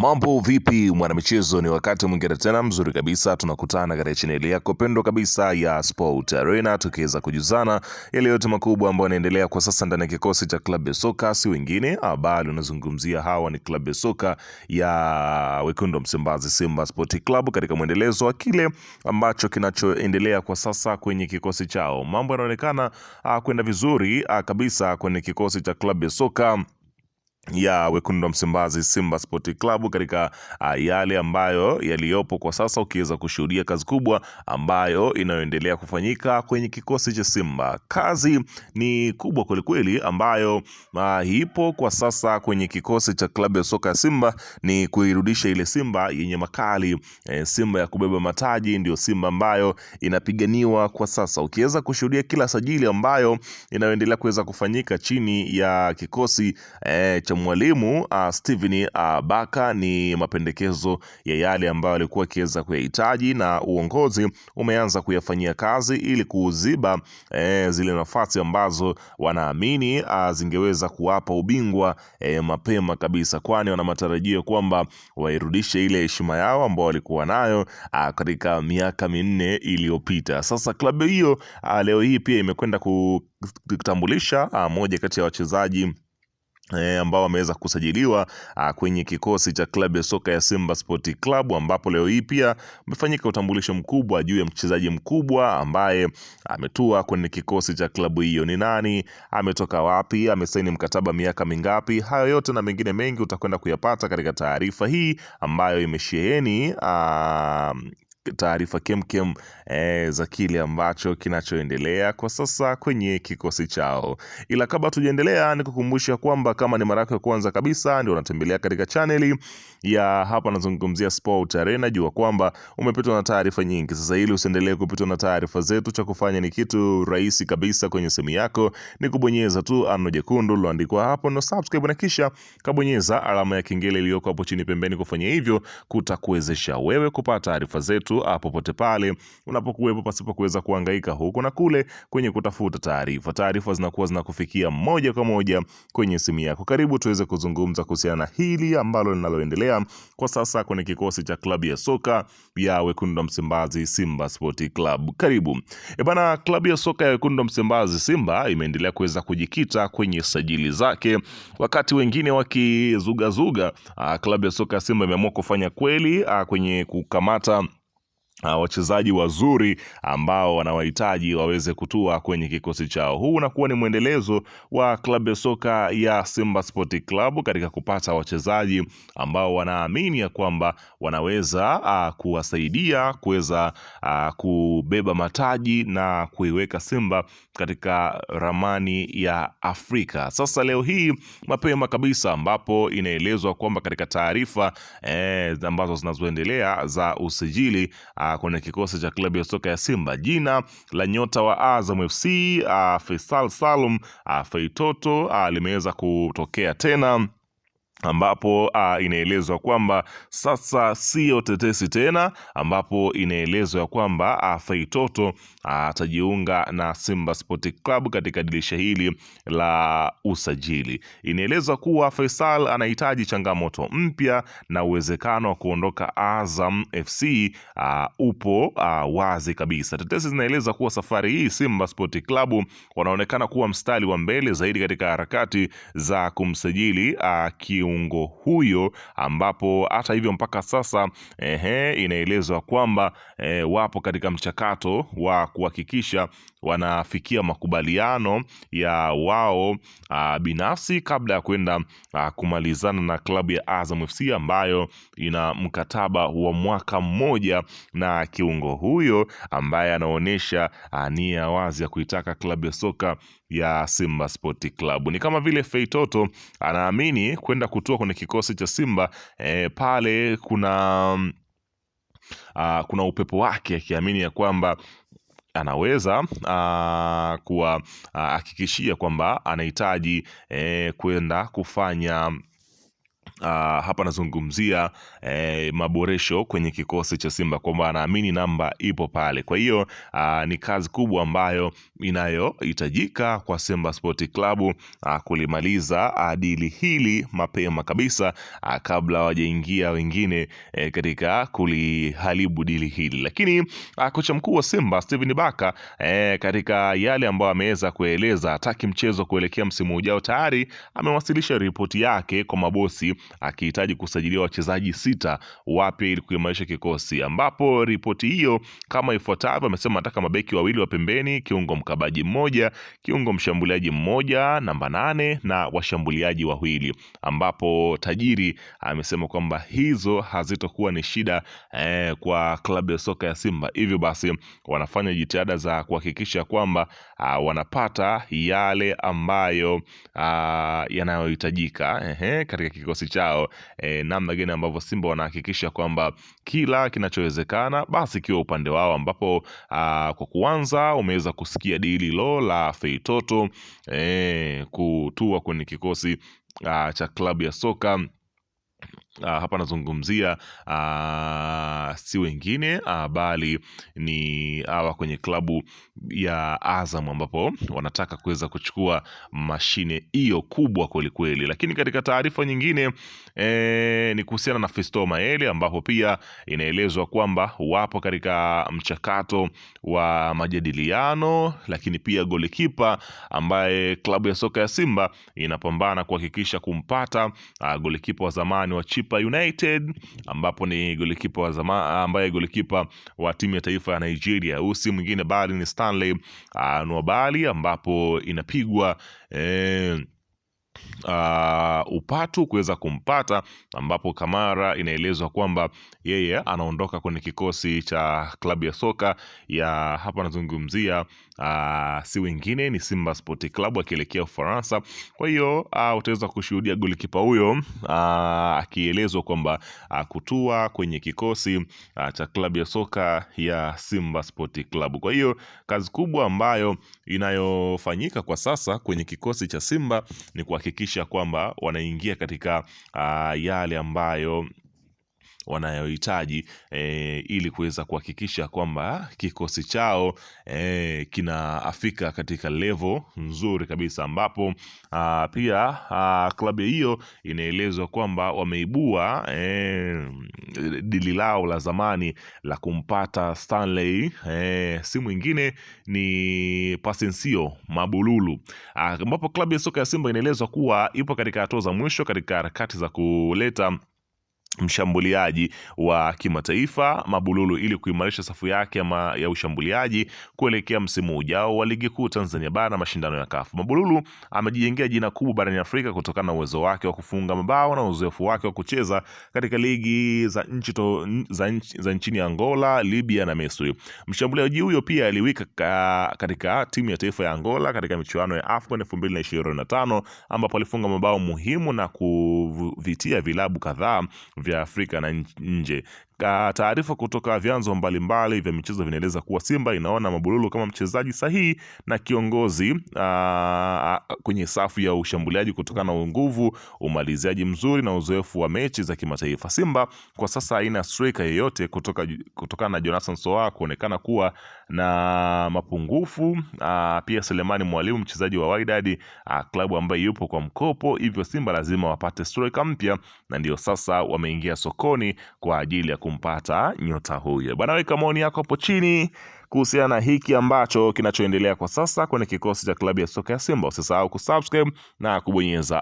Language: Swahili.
Mambo vipi mwanamichezo, ni wakati mwingine tena mzuri kabisa tunakutana katika chaneli yako pendwa kabisa ya Sport Arena, tukiweza kujuzana yale yote makubwa ambayo yanaendelea kwa sasa ndani ya kikosi cha klabu ya soka, si wengine bali unazungumzia hawa ni klabu ya soka ya Wekundu wa Msimbazi Simba Sport Club, katika mwendelezo wa kile ambacho kinachoendelea kwa sasa kwenye kikosi chao. Mambo yanaonekana kwenda vizuri kabisa kwenye kikosi cha klabu ya soka ya Wekundu wa Msimbazi Simba Sport Club, katika yale ambayo yaliyopo kwa sasa, ukiweza kushuhudia kazi kubwa ambayo inayoendelea kufanyika kwenye kikosi cha Simba. Kazi ni kubwa kwelikweli ambayo ipo kwa sasa kwenye kikosi cha klabu ya soka ya Simba, ni kuirudisha ile Simba yenye makali, Simba ya kubeba mataji, ndio Simba ambayo inapiganiwa kwa sasa. Ukiweza kushuhudia kila sajili ambayo inayoendelea kuweza kufanyika chini ya kikosi cha mwalimu Steven Baka, ni mapendekezo ya yale ambayo alikuwa akiweza kuyahitaji, na uongozi umeanza kuyafanyia kazi ili kuziba zile nafasi ambazo wanaamini zingeweza kuwapa ubingwa mapema kabisa, kwani wana matarajio kwamba wairudishe ile heshima yao ambao walikuwa nayo katika miaka minne iliyopita. Sasa klabu hiyo leo hii pia imekwenda kutambulisha moja kati ya wachezaji ambao wameweza kusajiliwa kwenye kikosi cha klabu ya soka ya Simba Sport Club, ambapo leo hii pia umefanyika utambulisho mkubwa juu ya mchezaji mkubwa ambaye ametua kwenye kikosi cha klabu hiyo. Ni nani, ametoka wapi, amesaini mkataba miaka mingapi? Hayo yote na mengine mengi utakwenda kuyapata katika taarifa hii ambayo imesheheni taarifa kemkem za kile ambacho kinachoendelea kwa sasa kwenye kikosi chao. Ila kabla tujaendelea, ni kukumbusha kwamba kama ni mara yako ya kwanza kabisa ndio unatembelea katika chaneli ya hapa nazungumzia Sport Arena, jua kwamba umepitwa na taarifa nyingi. Sasa ili usiendelee kupitwa na taarifa zetu, cha kufanya ni kitu rahisi kabisa. Kwenye simu yako ni kubonyeza tu ano jekundu liloandikwa hapo no subscribe, na kisha kabonyeza alama ya kengele iliyoko hapo chini pembeni. Kufanya hivyo kutakuwezesha wewe kupata taarifa zetu popote pale unapokuwepo, pasipo kuweza kuhangaika huko na kule kwenye kutafuta taarifa. Taarifa zinakuwa zinakufikia moja kwa moja kwenye simu yako. Karibu tuweze kuzungumza kuhusiana na hili ambalo linaloendelea kwa sasa kwenye kikosi cha klabu ya soka ya Wekundu wa Msimbazi Simba Sport Club. Karibu. Bana, klabu ya soka ya Wekundu wa Msimbazi Simba imeendelea kuweza kujikita kwenye sajili zake, wakati wengine wakizugazuga. Klabu ya soka ya Simba imeamua kufanya kweli kwenye kukamata wachezaji wazuri ambao wanawahitaji waweze kutua kwenye kikosi chao. Huu unakuwa ni mwendelezo wa klabu ya soka ya Simba Sport Club katika kupata wachezaji ambao wanaamini ya kwamba wanaweza kuwasaidia kuweza kubeba mataji na kuiweka Simba katika ramani ya Afrika. Sasa leo hii mapema kabisa, ambapo inaelezwa kwamba katika taarifa ambazo zinazoendelea za usajili kwenye kikosi cha klabu ya soka ya Simba, jina la nyota wa Azam FC Faisal Salum Feitoto limeweza kutokea tena, ambapo inaelezwa kwamba sasa sio tetesi tena, ambapo inaelezwa kwamba Feitoto atajiunga na Simba Sport Club katika dirisha hili la usajili. Inaelezwa kuwa Faisal anahitaji changamoto mpya na uwezekano wa kuondoka Azam FC upo wazi kabisa. Tetesi zinaeleza kuwa safari hii Simba Sport Club wanaonekana kuwa mstari wa mbele zaidi katika harakati za kumsajili kiungo huyo, ambapo hata hivyo mpaka sasa inaelezwa kwamba wapo katika mchakato wa kuhakikisha wanafikia makubaliano ya wao binafsi kabla ya kwenda kumalizana na klabu ya Azam FC ambayo ina mkataba wa mwaka mmoja na kiungo huyo ambaye anaonyesha nia wazi ya kuitaka klabu ya soka ya Simba Sport Club. Ni kama vile Feitoto anaamini kwenda kutoa kwenye kikosi cha Simba pale kuna upepo wake, akiamini ya kwamba anaweza kuwahakikishia kwamba anahitaji kwenda kufanya hapa nazungumzia maboresho kwenye kikosi cha Simba, kwamba anaamini namba ipo pale. Kwa hiyo ni kazi kubwa ambayo inayohitajika kwa Simba Sport Club kulimaliza dili hili mapema kabisa kabla hawajaingia wengine katika kuliharibu dili hili. Lakini kocha mkuu wa Simba Steven Baka katika yale ambayo ameweza kueleza, hataki mchezo kuelekea msimu ujao, tayari amewasilisha ripoti yake kwa mabosi akihitaji kusajiliwa wachezaji 6 wapya ili kuimarisha kikosi, ambapo ripoti hiyo kama ifuatavyo. Amesema anataka mabeki 2 wa pembeni, kiungo mkabaji 1, kiungo mshambuliaji 1 namba 8 na washambuliaji 2, ambapo tajiri amesema kwamba hizo hazitokuwa ni shida kwa klabu ya soka ya Simba. Hivyo basi wanafanya jitihada za kuhakikisha kwamba wanapata yale ambayo yanayohitajika katika kikosi chao. Namna gani ambavyo Simba wanahakikisha kwamba kila kinachowezekana basi kiwa upande wao, ambapo kwa kuanza umeweza kusikia dili la Feitoto kutua kwenye kikosi cha klabu ya soka. Hapa nazungumzia si wengine bali ni hawa kwenye klabu ya Azam, ambapo wanataka kuweza kuchukua mashine hiyo kubwa kweli kweli. Lakini katika taarifa nyingine ni kuhusiana na Fiston Mayele, ambapo pia inaelezwa kwamba wapo katika mchakato wa majadiliano. Lakini pia golikipa ambaye klabu ya soka ya Simba inapambana kuhakikisha kumpata, golikipa wa zamani wa Chipa United, ambapo ni golikipa wa zamani ambaye golikipa wa timu ya taifa ya Nigeria. Huyu si mwingine bali ni Stanley Nwabali, ambapo inapigwa upatu kuweza kumpata, ambapo Kamara inaelezwa kwamba yeye anaondoka kwenye kikosi cha klabu ya soka ya hapa nazungumzia si wengine ni Simba Sport Club akielekea Ufaransa. Kwa hiyo utaweza kushuhudia golikipa huyo akielezwa kwamba kutua kwenye kikosi cha klabu ya soka ya Simba Sport Club. Kwa hiyo kazi kubwa ambayo inayofanyika kwa sasa kwenye kikosi cha Simba ni kuhakikisha kwamba wanaingia katika yale ambayo wanayohitaji ili kuweza kuhakikisha kwamba kikosi chao kinaafika katika level nzuri kabisa, ambapo pia klabu hiyo inaelezwa kwamba wameibua dili lao la zamani la kumpata Stanley, si mwingine ni Pasensio Mabululu, ambapo klabu ya soka ya Simba inaelezwa kuwa ipo katika hatua za mwisho katika harakati za kuleta mshambuliaji wa kimataifa Mabululu ili kuimarisha safu yake ya ushambuliaji kuelekea msimu ujao wa ligi kuu Tanzania bara na mashindano ya CAF. Mabululu amejijengea jina kubwa barani Afrika kutokana na uwezo wake wa kufunga mabao na uzoefu wake wa kucheza katika ligi za nchini Angola, Libya na Misri. Mshambuliaji huyo pia aliwika katika timu ya taifa ya Angola katika michuano ya AFCON 2025 ambapo alifunga mabao muhimu na kuvitia vilabu kadhaa vya Afrika na nje. Taarifa kutoka vyanzo mbalimbali vya michezo vinaeleza kuwa Simba inaona Mabululu kama mchezaji sahihi na kiongozi kwenye safu ya ushambuliaji kutokana na nguvu, umaliziaji mzuri na uzoefu wa mechi za kimataifa. Simba kwa sasa haina striker yeyote kutokana na Jonathan Soa kuonekana kuwa na mapungufu. Pia Selemani Mwalimu mchezaji wa Wydad klabu ambaye yupo kwa mkopo, hivyo Simba lazima wapate striker mpya, na ndio sasa wameingia sokoni kwa ajili ya kumpata nyota huyo. Bwana, weka maoni yako hapo chini kuhusiana na hiki ambacho kinachoendelea kwa sasa kwenye kikosi cha klabu ya soka ya Simba. Usisahau kusubscribe na kubonyeza